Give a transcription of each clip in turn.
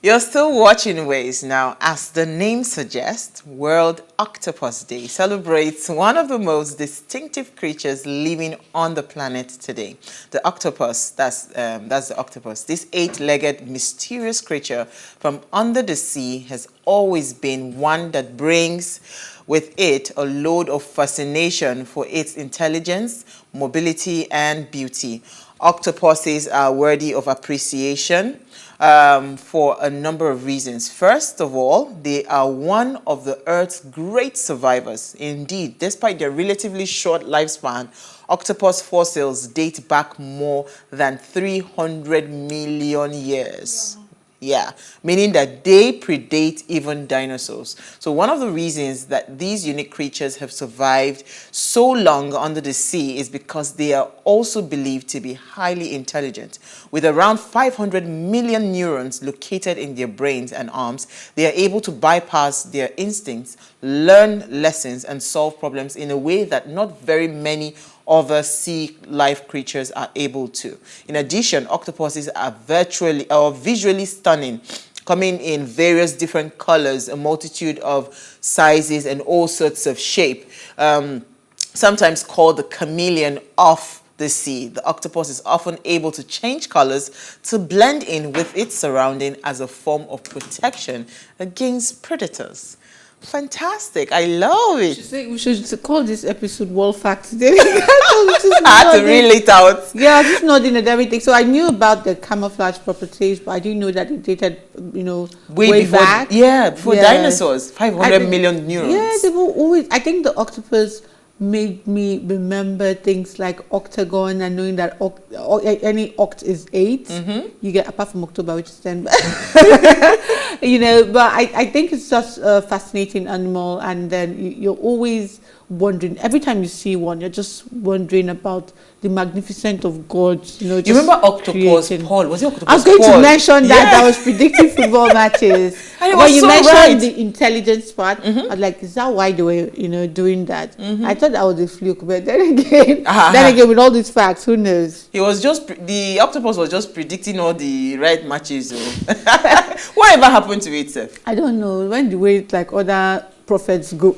You're still watching Ways now. As the name suggests, World Octopus Day celebrates one of the most distinctive creatures living on the planet today. The octopus, that's the octopus. This 8-legged mysterious creature from under the sea has always been one that brings with it a load of fascination for its intelligence, mobility, and beauty. Octopuses are worthy of appreciation for a number of reasons. First of all, they are one of the Earth's great survivors. Indeed, despite their relatively short lifespan, octopus fossils date back more than 300 million years. Yeah, meaning that they predate even dinosaurs. So one of the reasons that these unique creatures have survived so long under the sea is because they are also believed to be highly intelligent. With around 500 million neurons located in their brains and arms, they are able to bypass their instincts, learn lessons, and solve problems in a way that not very many other sea life creatures are able to. In addition, octopuses are visually stunning, coming in various different colors, a multitude of sizes, and all sorts of shape. Sometimes called the chameleon of the sea. The octopus is often able to change colors to blend in with its surrounding as a form of protection against predators. Fantastic. I love it. We should call this episode World Facts Day. I had to reel it out. Yeah, just nodding at everything. So I knew about the camouflage properties, but I didn't know that it dated, way before, back. Yeah, before dinosaurs. 500 million neurons. Yeah, they were always. I think the octopus made me remember things like octagon and knowing that any oct is 8. Mm-hmm. You get, apart from October, which is 10. But but I think it's just a fascinating animal, and then you're always wondering, every time you see one, you're just wondering about the magnificence of God. You remember Octopus Paul? Was it Octopus Paul? I was going to mention that. I was predicting football matches. When you mentioned the intelligence part, I was like, is that why they were, doing that? Mm-hmm. I thought that was a fluke, but then again, with all these facts, who knows? The octopus was just predicting all the right matches. Whatever happened to it, Seth? I don't know. When the way like other prophets go.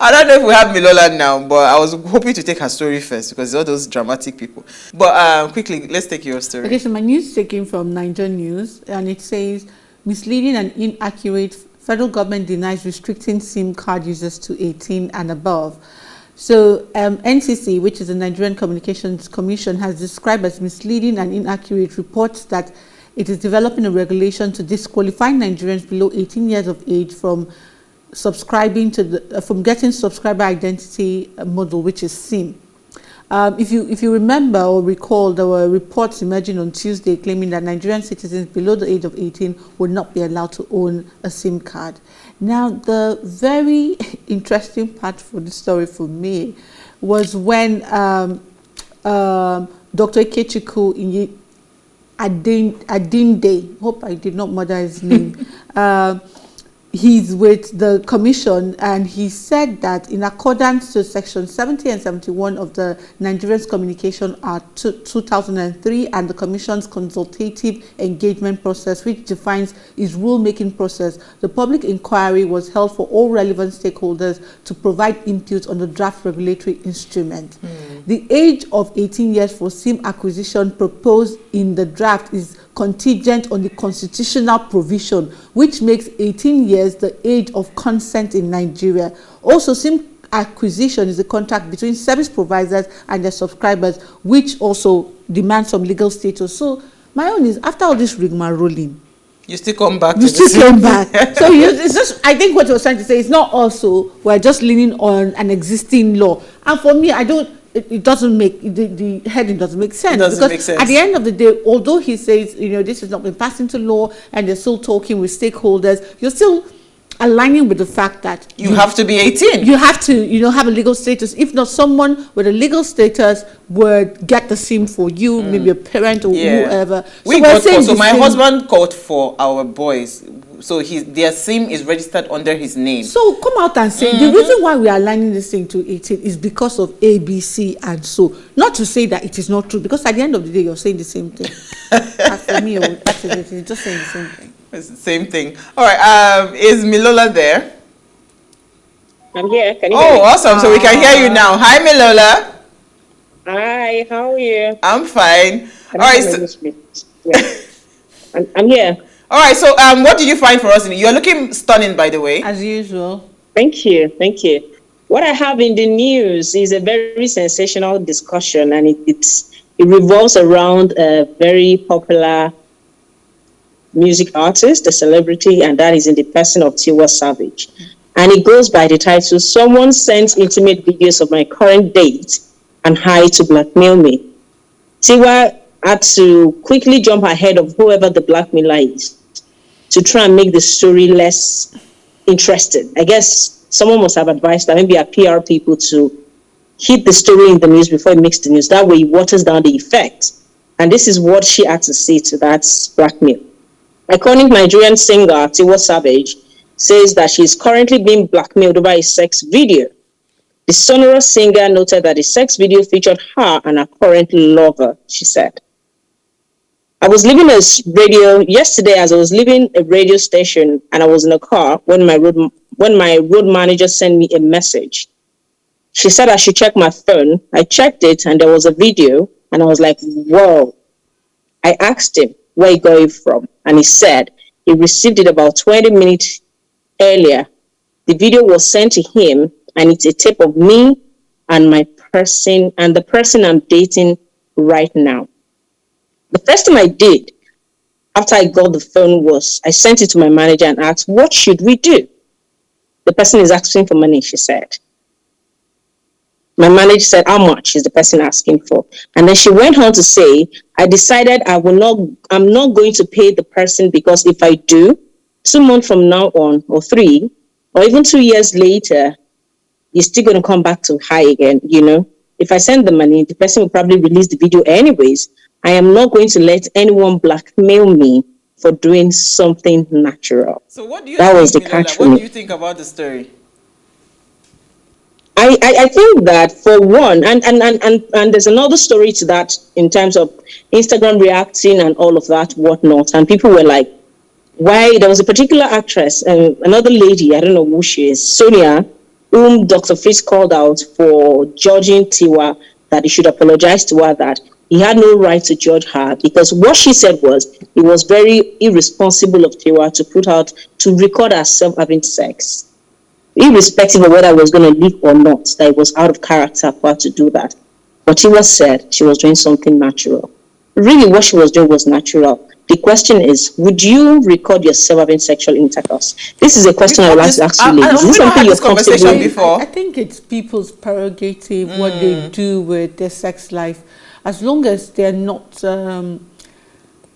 I don't know if we have Milola now, but I was hoping to take her story first because all those dramatic people. But quickly, let's take your story. Okay, so my news is taken from Nigerian News, and it says, misleading and inaccurate, federal government denies restricting SIM card users to 18 and above. So NCC, which is the Nigerian Communications Commission, has described as misleading and inaccurate reports that it is developing a regulation to disqualify Nigerians below 18 years of age from subscribing to from getting subscriber identity model, which is SIM. If you remember or recall, there were reports emerging on Tuesday claiming that Nigerian citizens below the age of 18 would not be allowed to own a SIM card. Now, the very interesting part for the story for me was when Dr. Ikechukwu Adinde, hope I did not murder his name, he's with the commission, and he said that in accordance to section 70 and 71 of the Nigerian Communication Act 2003 and the commission's consultative engagement process, which defines its rule-making process, the public inquiry was held for all relevant stakeholders to provide input on the draft regulatory instrument. The age of 18 years for SIM acquisition proposed in the draft is contingent on the constitutional provision, which makes 18 years the age of consent in Nigeria. Also, SIM acquisition is a contract between service providers and their subscribers, which also demands some legal status. So my own is, after all this rigmarolling, you still come back. So it's just, I think what you're trying to say is not also we're just leaning on an existing law. And for me, it doesn't make, the heading doesn't make sense. It doesn't make sense. At the end of the day, although he says, this has not been passed into law and they're still talking with stakeholders, you're still aligning with the fact that you have to be 18. You have to, have a legal status. If not, someone with a legal status would get the SIM for you, maybe a parent or whoever. So my husband called for our boys. so their SIM is registered under his name. So come out and say the reason why we are aligning this thing to 18 is because of A, B, C, and so. Not to say that it is not true, because at the end of the day, you're saying the same thing. As for me, it's just saying the same thing. It's the same thing. All right. Is Milola there? I'm here. Can you hear me? Awesome. So we can hear you now. Hi, Milola. Hi, how are you? I'm fine. All right. I'm here. All right. So what did you find for us? You're looking stunning, by the way. As usual. Thank you. Thank you. What I have in the news is a very sensational discussion, and it revolves around a very popular music artist, a celebrity, and that is in the person of Tiwa Savage. And it goes by the title, "Someone sent intimate videos of my current date and hired to blackmail me." Tiwa had to quickly jump ahead of whoever the blackmailer is to try and make the story less interesting. I guess someone must have advised that maybe our PR people to keep the story in the news before it makes the news. That way it waters down the effect. And this is what she had to say to that blackmail. Iconic Nigerian singer Tiwa Savage says that she is currently being blackmailed over a sex video. The sonorous singer noted that the sex video featured her and her current lover, she said. I was leaving a radio yesterday as I was leaving a radio station, and I was in a car when my road manager sent me a message. She said I should check my phone. I checked it and there was a video, and I was like, whoa. I asked him where he got it from, and he said he received it about 20 minutes earlier. The video was sent to him, and it's a tape of me and my person and the person I'm dating right now. The first thing I did after I got the phone was I sent it to my manager and asked, what should we do? The person is asking for money, she said. My manager said, how much is the person asking for? And then she went on to say, I decided I'm not going to pay the person, because if I do, 2 months from now on, or 3, or even 2 years later, you're still going to come back to high again, you know. If I send the money, the person will probably release the video anyways. I am not going to let anyone blackmail me for doing something natural. So what do you that think, was the Milola? catch. What do you think about the story? I think that for one, and there's another story to that in terms of Instagram reacting and all of that, whatnot. And people were like, why? There was a particular actress, another lady, I don't know who she is, Sonia, whom Dr. Fitz called out for judging Tiwa, that he should apologize to her, that he had no right to judge her, because what she said was it was very irresponsible of Tiwa to record herself having sex, irrespective of whether it was going to leak or not, that it was out of character for her to do that. But Tiwa said she was doing something natural. Really, what she was doing was natural. The question is, would you record yourself having sexual intercourse? This is a question I would like to ask you, ladies. Is this something you're comfortable with? I think it's people's prerogative, what they do with their sex life, as long as they're not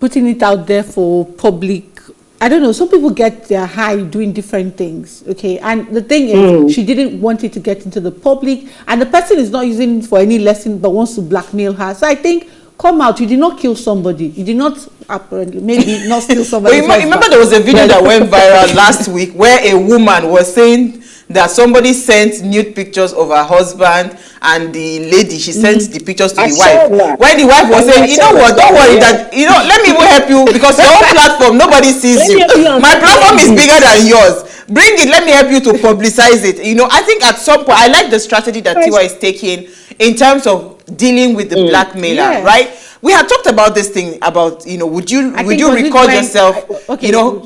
putting it out there for public. I don't know, some people get their high doing different things, okay? And the thing is, she didn't want it to get into the public, and the person is not using it for any lesson but wants to blackmail her. So I think, come out, you did not kill somebody. You did not, apparently, maybe not steal somebody. Remember there was a video that went viral last week where a woman was saying that somebody sent nude pictures of her husband, and the lady, she sent the pictures to the wife. When the wife was saying, you know what, don't worry, that, you know, let me even help you, because your own platform, nobody sees you. My platform is bigger than yours. Bring it, let me help you to publicize it. You know, I think at some point, I like the strategy that Tiwa is taking in terms of dealing with the blackmailer, right? We had talked about this thing about, you know, would you record yourself, okay, you know,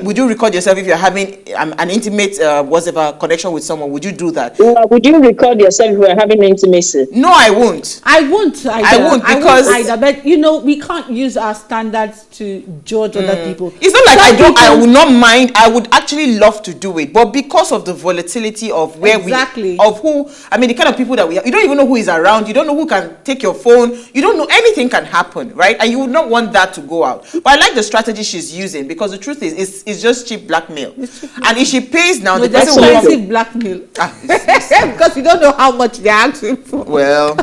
would you record yourself if you're having an intimate whatever connection with someone? Would you do that? Would you record yourself if you're having intimacy? No, I won't. I won't either. I won't, because but you know, we can't use our standards to judge other people. It's not like I would not mind. I would actually love to do it, but because of the volatility of where of who, I mean, the kind of people that we have, you don't even know who is around. You don't know who can take your phone. You don't know, anything can happen, right? And you would not want that to go out. But I like the strategy she's using, because the truth is, it's just cheap blackmail. And if she pays now, the person will expensive blackmail. Because you don't know how much they're asking for. Well,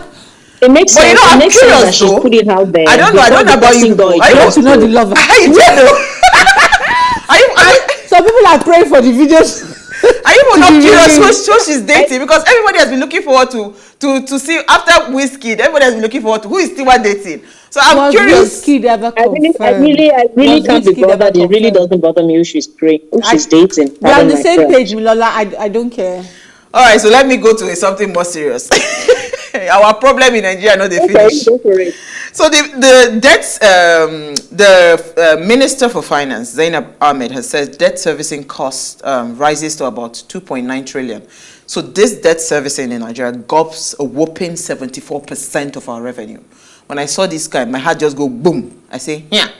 it makes sense. You know, I'm curious, though. Put it out there. I don't know about you. I want to know the lover. I don't know. Some people are praying for the videos. Are you not curious who she's dating? Because everybody has been looking forward to see after Whiskey. Everybody has been looking forward to who is Tiwa dating. So I'm curious. Whiskey ever I really can't be bothered. It really doesn't bother me who she's dating. We're on the same page, Milola. I don't care. All right, so let me go to something more serious. Our problem in Nigeria, no, they finish. Go for it. So the debts, the Minister for Finance, Zainab Ahmed, has said debt servicing cost rises to about 2.9 trillion. So this debt servicing in Nigeria gulps a whopping 74% of our revenue. When I saw this guy, my heart just go boom. I say, yeah.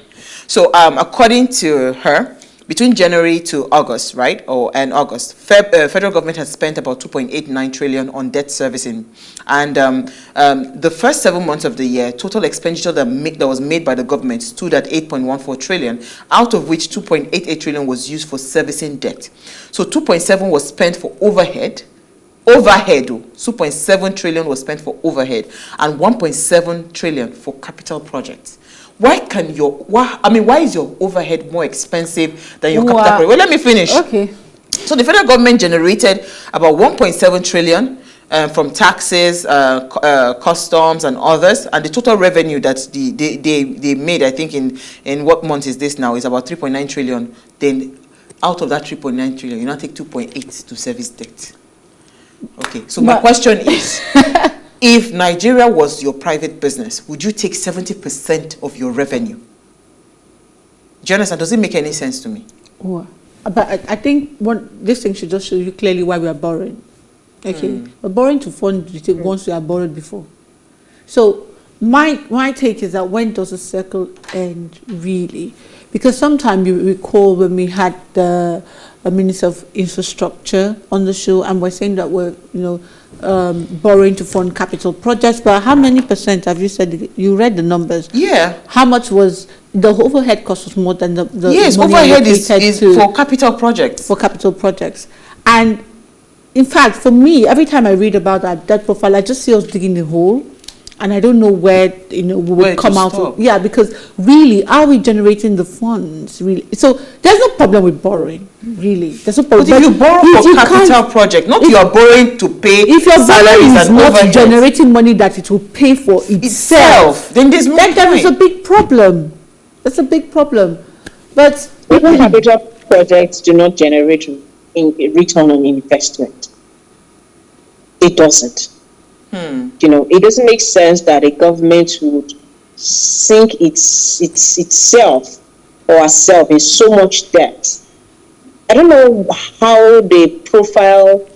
So according to her, between January to August, right, and August, federal government has spent about 2.89 trillion on debt servicing, and the first 7 months of the year, total expenditure that was made by the government stood at 8.14 trillion, out of which 2.88 trillion was used for servicing debt. So 2.7 was spent for overhead. 2.7 trillion was spent for overhead, and 1.7 trillion for capital projects. Why is your overhead more expensive than your capital project? Well, let me finish. Okay. So the federal government generated about 1.7 trillion from taxes, customs, and others, and the total revenue that they made, I think in what month is this now, is about 3.9 trillion. Then out of that 3.9 trillion, you now take 2.8 to service debt. Okay, so my question is, if Nigeria was your private business, would you take 70% of your revenue? Do you understand? Does it make any sense to me? Oh, but I think this thing should just show you clearly why we are borrowing. Okay, we're borrowing to fund once we are borrowed before. So my take is that when does the circle end really? Because sometimes you recall when we had the Minister of Infrastructure on the show, and we're saying that we're borrowing to fund capital projects. But how many percent have you said? You read the numbers. Yeah. How much was the overhead cost? Was more than the yes, money overhead is for capital projects. For capital projects, and in fact, for me, every time I read about that debt profile, I just see us digging a hole. And I don't know where we will come out of. Yeah, because really, are we generating the funds? Really, so there's no problem with borrowing. Really, there's no problem. But if you borrow for capital project, not you are borrowing to pay if your salaries is not overheads, generating money that it will pay for itself, then there's no point. There is a big problem. That's a big problem. But even capital projects do not generate return on investment. It doesn't. It doesn't make sense that a government would sink itself or herself in so much debt. I don't know how they profile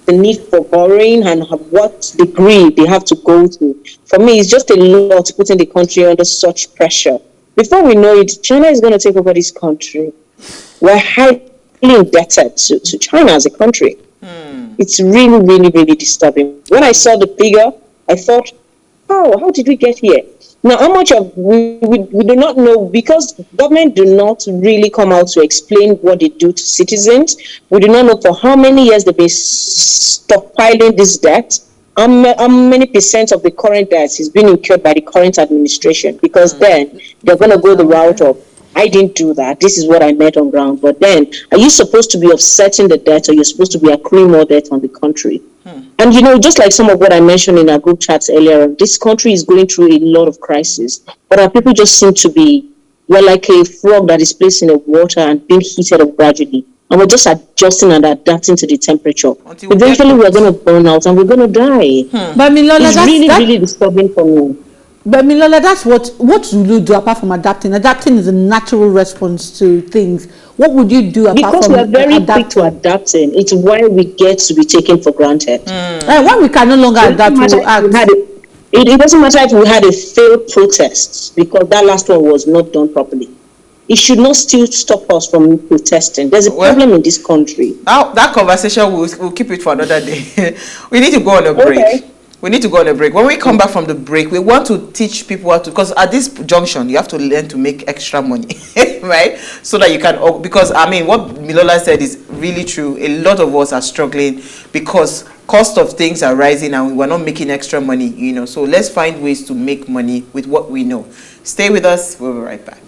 the need for borrowing and what degree they have to go to. For me, it's just a lot putting the country under such pressure. Before we know it, China is going to take over this country. We're highly indebted to China as a country. It's really, really, really disturbing. When I saw the figure, I thought, how did we get here? Now, how much of we do not know, because government do not really come out to explain what they do to citizens. We do not know for how many years they've been stockpiling this debt. How many percent of the current debt is being incurred by the current administration? Because then they're going to go the route of, I didn't do that. This is what I met on ground. But then, are you supposed to be offsetting the debt, or you're supposed to be accruing more debt on the country? And just like some of what I mentioned in our group chats earlier, this country is going through a lot of crisis. But our people just seem to be, we're like a frog that is placed in the water and being heated up gradually. And we're just adjusting and adapting to the temperature. Eventually, we're going to burn out and we're going to die. But Milola, it's really disturbing for me. But Milola, that's what will you do apart from adapting? Adapting is a natural response to things. What would you do apart from adapting? Because we are very quick to adapting. It's why we get to be taken for granted. When we can no longer adapt, we will act. It doesn't matter if we had a failed protest, because that last one was not done properly. It should not still stop us from protesting. There's a problem in this country. That conversation, we'll keep it for another day. We need to go on a break. Okay. We need to go on a break. When we come back from the break, we want to teach people how to, because at this junction, you have to learn to make extra money, right? So that you can, because what Milola said is really true. A lot of us are struggling because cost of things are rising and we're not making extra money, So let's find ways to make money with what we know. Stay with us. We'll be right back.